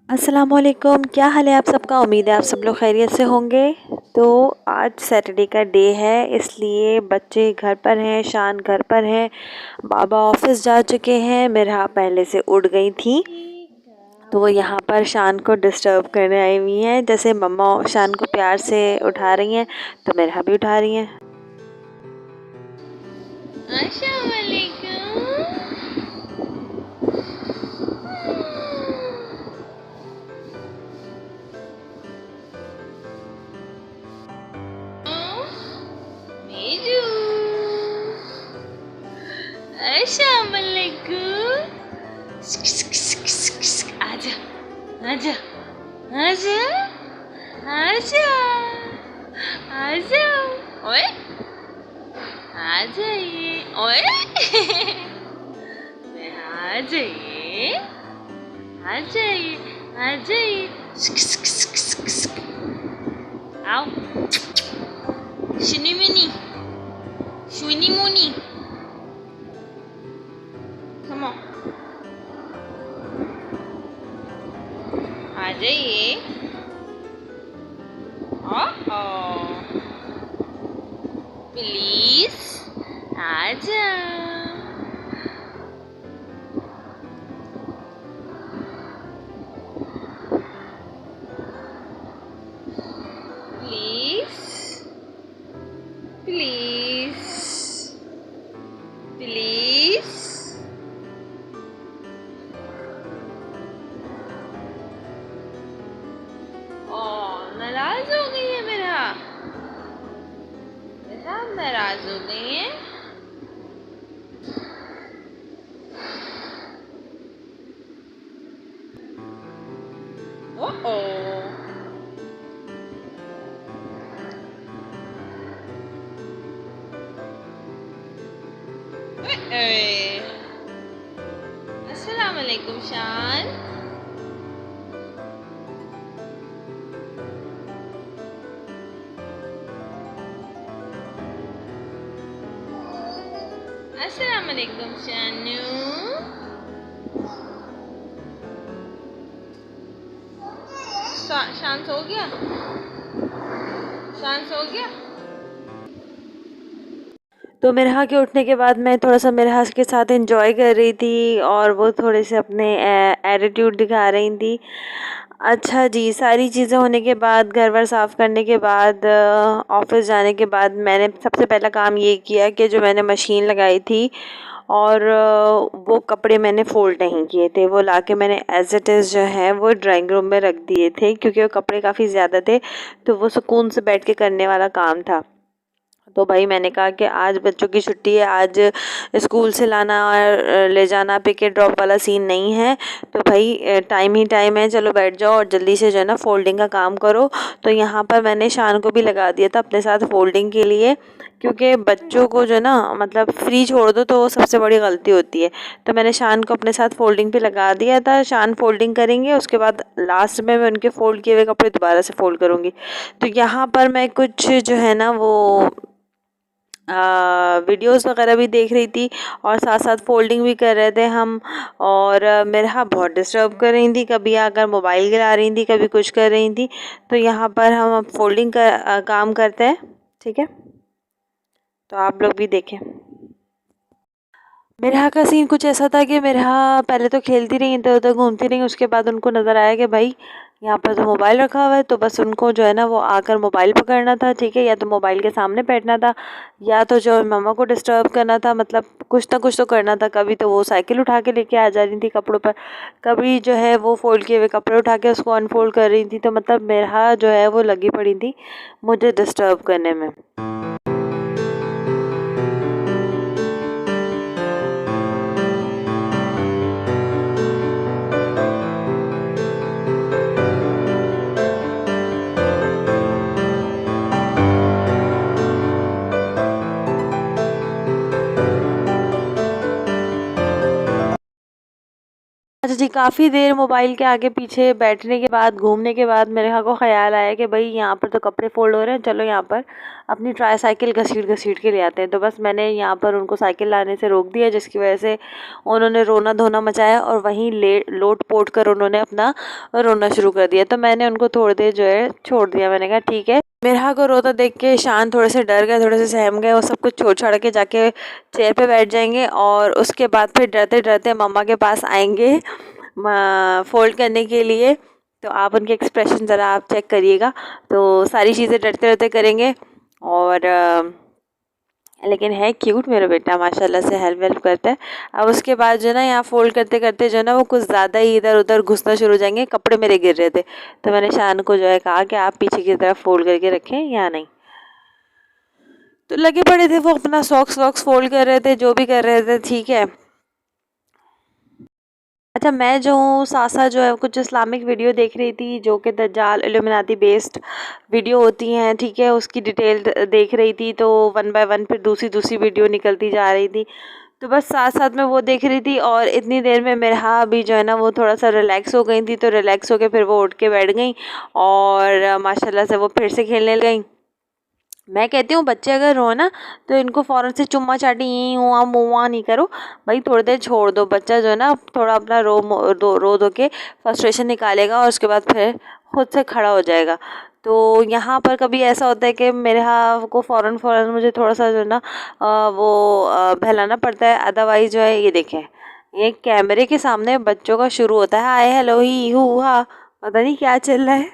अस्सलामुअलैकुम, क्या हाल है आप सबका। उम्मीद है आप सब लोग खैरियत से होंगे। तो आज सैटरडे का डे है, इसलिए बच्चे घर पर हैं, शान घर पर है, बाबा ऑफिस जा चुके हैं, मेरा पहले से उठ गई थी। तो वो यहाँ पर शान को डिस्टर्ब करने आई हुई हैं। जैसे मम्मा शान को प्यार से उठा रही हैं तो मेरा भी उठा रही हैं। आजा आजा आजा आजा आजा ओए आ जाइए ओए आ जाइए आ जाइए आ जाइए आओ शुनी मुनी शुनी मुनी come on आ जाइए प्लीज आ जाओ प्लीज प्लीज प्लीज नाराज हो गई है मेरा नाराज हो गई है। अस्सलाम वालेकुम शान। अस्सलाम वालेकुम शानू। शान सो गया शान सो गया। तो मेरहा के उठने के बाद मैं थोड़ा सा मेरहा के साथ एंजॉय कर रही थी और वो थोड़े से अपने एटीट्यूड दिखा रही थी। अच्छा जी, सारी चीज़ें होने के बाद, घर वर साफ़ करने के बाद, ऑफ़िस जाने के बाद मैंने सबसे पहला काम ये किया कि जो मैंने मशीन लगाई थी और वो कपड़े मैंने फ़ोल्ड नहीं किए थे, वो लाके मैंने एज़ इट इज़ जो है वो ड्राइंग रूम में रख दिए थे, क्योंकि वो कपड़े काफ़ी ज़्यादा थे तो वो सुकून से बैठ के करने वाला काम था। तो भाई मैंने कहा कि आज बच्चों की छुट्टी है, आज स्कूल से लाना और ले जाना, पिक एंड ड्रॉप वाला सीन नहीं है, तो भाई टाइम ही टाइम है, चलो बैठ जाओ और जल्दी से जो है ना फ़ोल्डिंग का काम करो। तो यहाँ पर मैंने शान को भी लगा दिया था अपने साथ फ़ोल्डिंग के लिए, क्योंकि बच्चों को जो ना मतलब फ्री छोड़ दो तो वो सबसे बड़ी गलती होती है। तो मैंने शान को अपने साथ फ़ोल्डिंग पे लगा दिया था। शान फ़ोल्डिंग करेंगे, उसके बाद लास्ट में मैं उनके फ़ोल्ड किए हुए कपड़े दोबारा से फ़ोल्ड करूँगी। तो यहाँ पर मैं कुछ जो है ना वो वीडियोस वगैरह भी देख रही थी और साथ साथ फ़ोल्डिंग भी कर रहे थे हम। और मेरा बहुत डिस्टर्ब कर रही थी, कभी आकर मोबाइल गिरा रही थी, कभी कुछ कर रही थी। तो यहाँ पर हम अब फ़ोल्डिंग का काम करते हैं, ठीक है। तो आप लोग भी देखें। मेरा का सीन कुछ ऐसा था कि मेरा पहले तो खेलती रही, इधर उधर घूमती रही, उसके बाद उनको नज़र आया कि भाई यहाँ पर तो मोबाइल रखा हुआ है, तो बस उनको जो है ना वो आकर मोबाइल पकड़ना था, ठीक है, या तो मोबाइल के सामने बैठना था या तो जो मम्मा को डिस्टर्ब करना था, मतलब कुछ ना कुछ तो करना था। कभी तो वो साइकिल उठा के लेके आ जा रही थी कपड़ों पर, कभी जो है वो फ़ोल्ड किए हुए कपड़े उठा के उसको अनफोल्ड कर रही थी। तो मतलब मेरा जो है वो लगी पड़ी थी मुझे डिस्टर्ब करने में। अच्छा जी, काफ़ी देर मोबाइल के आगे पीछे बैठने के बाद, घूमने के बाद मेरे को ख़्याल आया कि भाई यहाँ पर तो कपड़े फोल्ड हो रहे हैं, चलो यहाँ पर अपनी ट्राईसाइकिल घसीट के ले आते हैं। तो बस मैंने यहाँ पर उनको साइकिल लाने से रोक दिया, जिसकी वजह से उन्होंने रोना धोना मचाया और वहीं लोट पोट कर उन्होंने अपना रोना शुरू कर दिया। तो मैंने उनको थोड़ी देर जो है छोड़ दिया। मैंने कहा ठीक है। मेरा को रोता देख के शान थोड़े से डर गए, थोड़े से सहम गए। वो सब कुछ छोड़ छाड़ के जाके चेयर पे बैठ जाएंगे और उसके बाद फिर डरते डरते मम्मा के पास आएंगे फोल्ड करने के लिए। तो आप उनके एक्सप्रेशन ज़रा आप चेक करिएगा। तो सारी चीज़ें डरते डरते करेंगे और लेकिन है क्यूट मेरा बेटा, माशाल्लाह से हेल्प वेल्प करता है। अब उसके बाद जो है ना यहाँ फोल्ड करते करते जो है ना वो कुछ ज़्यादा ही इधर उधर घुसना शुरू हो जाएंगे। कपड़े मेरे गिर रहे थे, तो मैंने शान को जो है कहा कि आप पीछे की तरफ फोल्ड करके रखें या नहीं। तो लगे पड़े थे वो अपना सॉक्स वॉक्स फोल्ड कर रहे थे, जो भी कर रहे थे, ठीक है। अच्छा, मैं जो हूँ साथ जो है कुछ इस्लामिक वीडियो देख रही थी, जो कि दज्जाल इल्यूमिनाती बेस्ड वीडियो होती हैं, ठीक है, उसकी डिटेल देख रही थी। तो 1 बाय 1 फिर दूसरी वीडियो निकलती जा रही थी। तो बस साथ में वो देख रही थी और इतनी देर में मेरा अभी जो है ना वो थोड़ा सा रिलैक्स हो गई थी। तो रिलैक्स हो के फिर वो उठ के बैठ गई और माशाल्लाह से वो फिर से खेलने लग गई। मैं कहती हूँ बच्चे अगर रो ना तो इनको फ़ौरन से चुम्मा चाटी यहीं हुआ मुआ नहीं करो भाई, थोड़ी देर छोड़ दो। बच्चा जो है ना थोड़ा अपना रो धो के फ्रस्ट्रेशन निकालेगा और उसके बाद फिर खुद से खड़ा हो जाएगा। तो यहाँ पर कभी ऐसा होता है कि मेरे को फ़ौरन मुझे थोड़ा सा जो है ना बहलाना पड़ता है। अदरवाइज़ जो है ये देखें, ये कैमरे के सामने बच्चों का शुरू होता है हाय हेलो ही हू हा, पता नहीं क्या चल रहा है।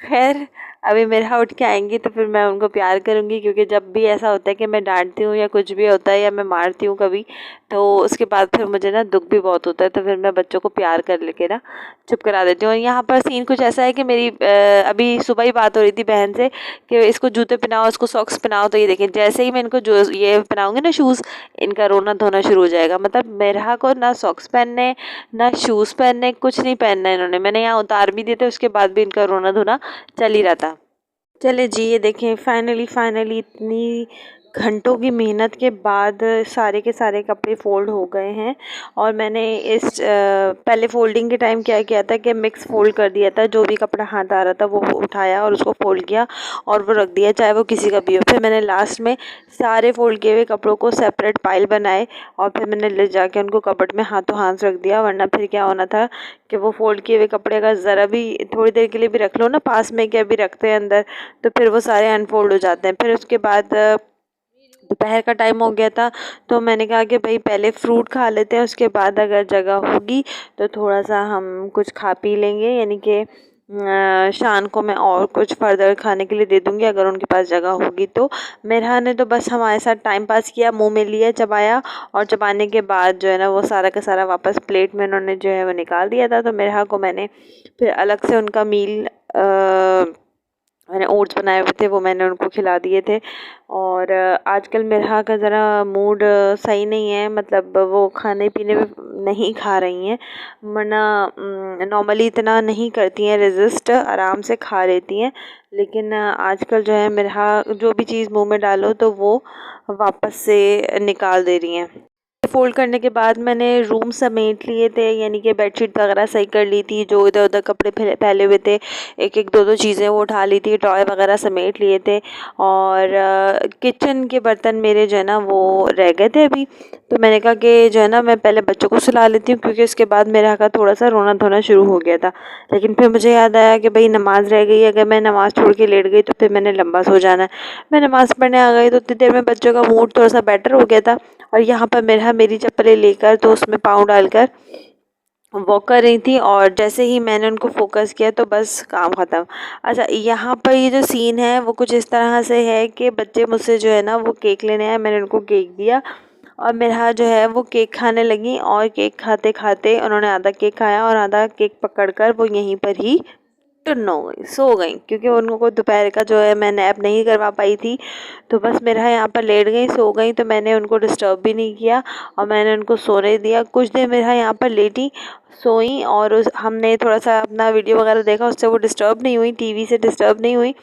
खैर अभी मेरा उठ के आएंगी तो फिर मैं उनको प्यार करूँगी, क्योंकि जब भी ऐसा होता है कि मैं डांटती हूँ या कुछ भी होता है या मैं मारती हूँ कभी, तो उसके बाद फिर मुझे ना दुख भी बहुत होता है। तो फिर मैं बच्चों को प्यार कर लेके ना चुप करा देती हूँ। और यहाँ पर सीन कुछ ऐसा है कि मेरी अभी सुबह ही बात हो रही थी बहन से कि इसको जूते पहनाओ, इसको सॉक्स पहनाओ। तो ये देखें, जैसे ही मैं इनको जो ये पहनाऊँगी ना शूज़, इनका रोना धोना शुरू हो जाएगा। मतलब मेरा को ना सॉक्स पहनने ना शूज़ पहनने, कुछ नहीं पहनना इन्होंने। मैंने यहाँ उतार भी दिए थे, उसके बाद भी इनका रोना धोना चल ही रहा था। चले जी, ये देखें फाइनली इतनी घंटों की मेहनत के बाद सारे के सारे कपड़े फ़ोल्ड हो गए हैं। और मैंने इस पहले फ़ोल्डिंग के टाइम क्या किया था कि मिक्स फ़ोल्ड कर दिया था। जो भी कपड़ा हाथ आ रहा था वो उठाया और उसको फ़ोल्ड किया और वो रख दिया, चाहे वो किसी का भी हो। फिर मैंने लास्ट में सारे फ़ोल्ड किए हुए कपड़ों को सेपरेट पाइल बनाए और फिर मैंने ले जाके उनको कबर्ड में हाथों हाथ रख दिया। वरना फिर क्या होना था कि वो फ़ोल्ड किए हुए कपड़े अगर ज़रा भी थोड़ी देर के लिए भी रख लो ना पास में, कि अभी रखते हैं अंदर, तो फिर वो सारे अनफोल्ड हो जाते हैं। फिर उसके बाद दोपहर का टाइम हो गया था, तो मैंने कहा कि भाई पहले फ्रूट खा लेते हैं, उसके बाद अगर जगह होगी तो थोड़ा सा हम कुछ खा पी लेंगे। यानी कि शान को मैं और कुछ फर्दर खाने के लिए दे दूँगी अगर उनके पास जगह होगी। तो मेरा ने तो बस हमारे साथ टाइम पास किया, मुंह में लिया, चबाया और चबाने के बाद जो है ना वो सारा का सारा वापस प्लेट में उन्होंने जो है वो निकाल दिया था। तो मेरा को मैंने फिर अलग से उनका मील मैंने ओट्स बनाए हुए थे वो मैंने उनको खिला दिए थे। और आजकल मेरा का ज़रा मूड सही नहीं है, मतलब वो खाने पीने में नहीं खा रही हैं, वरना नॉर्मली इतना नहीं करती हैं रेजिस्ट, आराम से खा लेती हैं। लेकिन आजकल जो है मेरा जो भी चीज़ मुंह में डालो तो वो वापस से निकाल दे रही हैं। फ़ोल्ड करने के बाद मैंने रूम समेट लिए थे, यानी कि बेडशीट वगैरह सही कर ली थी, जो इधर उधर कपड़े फैले हुए थे, एक एक दो चीज़ें वो उठा ली थी, ड्रॉयर वगैरह समेट लिए थे। और किचन के बर्तन मेरे जो है ना वो रह गए थे अभी। तो मैंने कहा कि जो है ना मैं पहले बच्चों को सुला लेती हूँ, क्योंकि उसके बाद मेरा का थोड़ा सा रोना धोना शुरू हो गया था। लेकिन फिर मुझे याद आया कि भाई नमाज़ रह गई, अगर मैं नमाज़ छोड़ के लेट गई तो फिर मैंने लंबा सो जाना है। मैं नमाज़ पढ़ने आ गई तो उतनी देर में बच्चों का मूड थोड़ा सा बेटर हो गया था। और यहाँ पर मेरी चप्पलें लेकर तो उसमें पाँव डालकर वॉक कर रही थी, और जैसे ही मैंने उनको फोकस किया तो बस काम ख़त्म। अच्छा, यहाँ पर ये जो सीन है वो कुछ इस तरह से है कि बच्चे मुझसे जो है ना वो केक लेने आए, मैंने उनको केक दिया और मेरा जो है वो केक खाने लगी। और केक खाते खाते उन्होंने आधा केक खाया और आधा केक पकड़कर वो यहीं पर ही टुन्न हो गई, सो गई, क्योंकि उनको दोपहर का जो है मैं नैप नहीं करवा पाई थी। तो बस मेरा यहाँ पर लेट गई, सो गई। तो मैंने उनको डिस्टर्ब भी नहीं किया और मैंने उनको सोने दिया। कुछ देर मेरा यहाँ पर लेटी, सोई और हमने थोड़ा सा अपना वीडियो वगैरह देखा, उससे वो डिस्टर्ब नहीं हुई, टीवी से डिस्टर्ब नहीं हुई।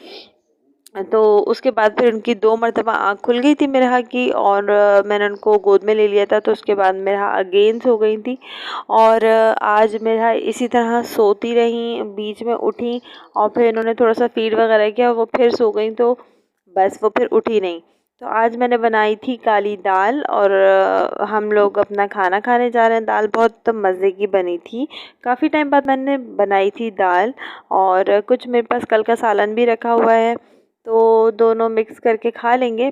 तो उसके बाद फिर उनकी 2 मरतबा आँख खुल गई थी मेरे की, और मैंने उनको गोद में ले लिया था। तो उसके बाद मेरा अगेन सो गई थी, और आज मेरा इसी तरह सोती रहीं, बीच में उठी और फिर इन्होंने थोड़ा सा फीड वगैरह किया, वो फिर सो गई, तो बस वो फिर उठी नहीं। तो आज मैंने बनाई थी काली दाल, और हम लोग अपना खाना खाने जा रहे हैं। दाल बहुत मज़े की बनी थी, काफ़ी टाइम बाद मैंने बनाई थी दाल, और कुछ मेरे पास कल का सालन भी रखा हुआ है, तो दोनों मिक्स करके खा लेंगे।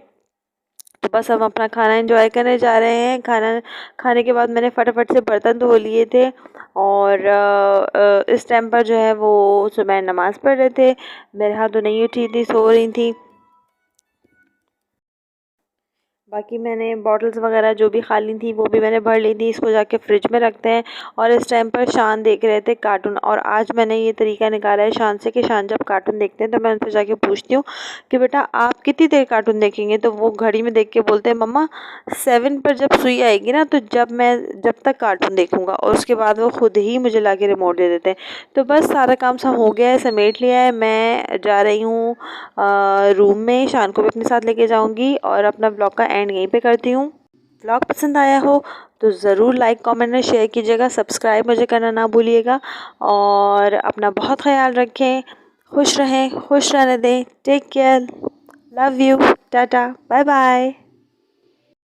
तो बस हम अपना खाना एंजॉय करने जा रहे हैं। खाना खाने के बाद मैंने फटाफट से बर्तन धो लिए थे, और इस टाइम पर जो है वो सुबह नमाज़ पढ़ रहे थे। मेरे हाथ तो नहीं उठी थी, सो रही थी। बाकी मैंने बॉटल्स वगैरह जो भी खाली थी वो भी मैंने भर ली थी। इसको जाके फ्रिज में रखते हैं। और इस टाइम पर शान देख रहे थे कार्टून, और आज मैंने ये तरीका निकाला है शान से कि शान जब कार्टून देखते हैं तो मैं उनसे जाके पूछती हूँ कि बेटा आप कितनी देर कार्टून देखेंगे। तो वो घड़ी में देख के बोलते हैं मम्मा 7 पर जब सुई आएगी ना तो जब तक कार्टून देखूँगा, और उसके बाद वो खुद ही मुझे ला के रिमोट दे देते हैं। तो बस सारा काम सब हो गया है, समेट लिया है। मैं जा रही हूँ रूम में, शान को भी अपने साथ लेके जाऊँगी, और अपना ब्लॉग का एंड यहीं पे करती हूँ। ब्लॉग पसंद आया हो तो ज़रूर लाइक कमेंट और शेयर कीजिएगा, सब्सक्राइब मुझे करना ना भूलिएगा, और अपना बहुत ख्याल रखें, खुश रहें, खुश रहने दें। Take care, love you, tata, bye bye.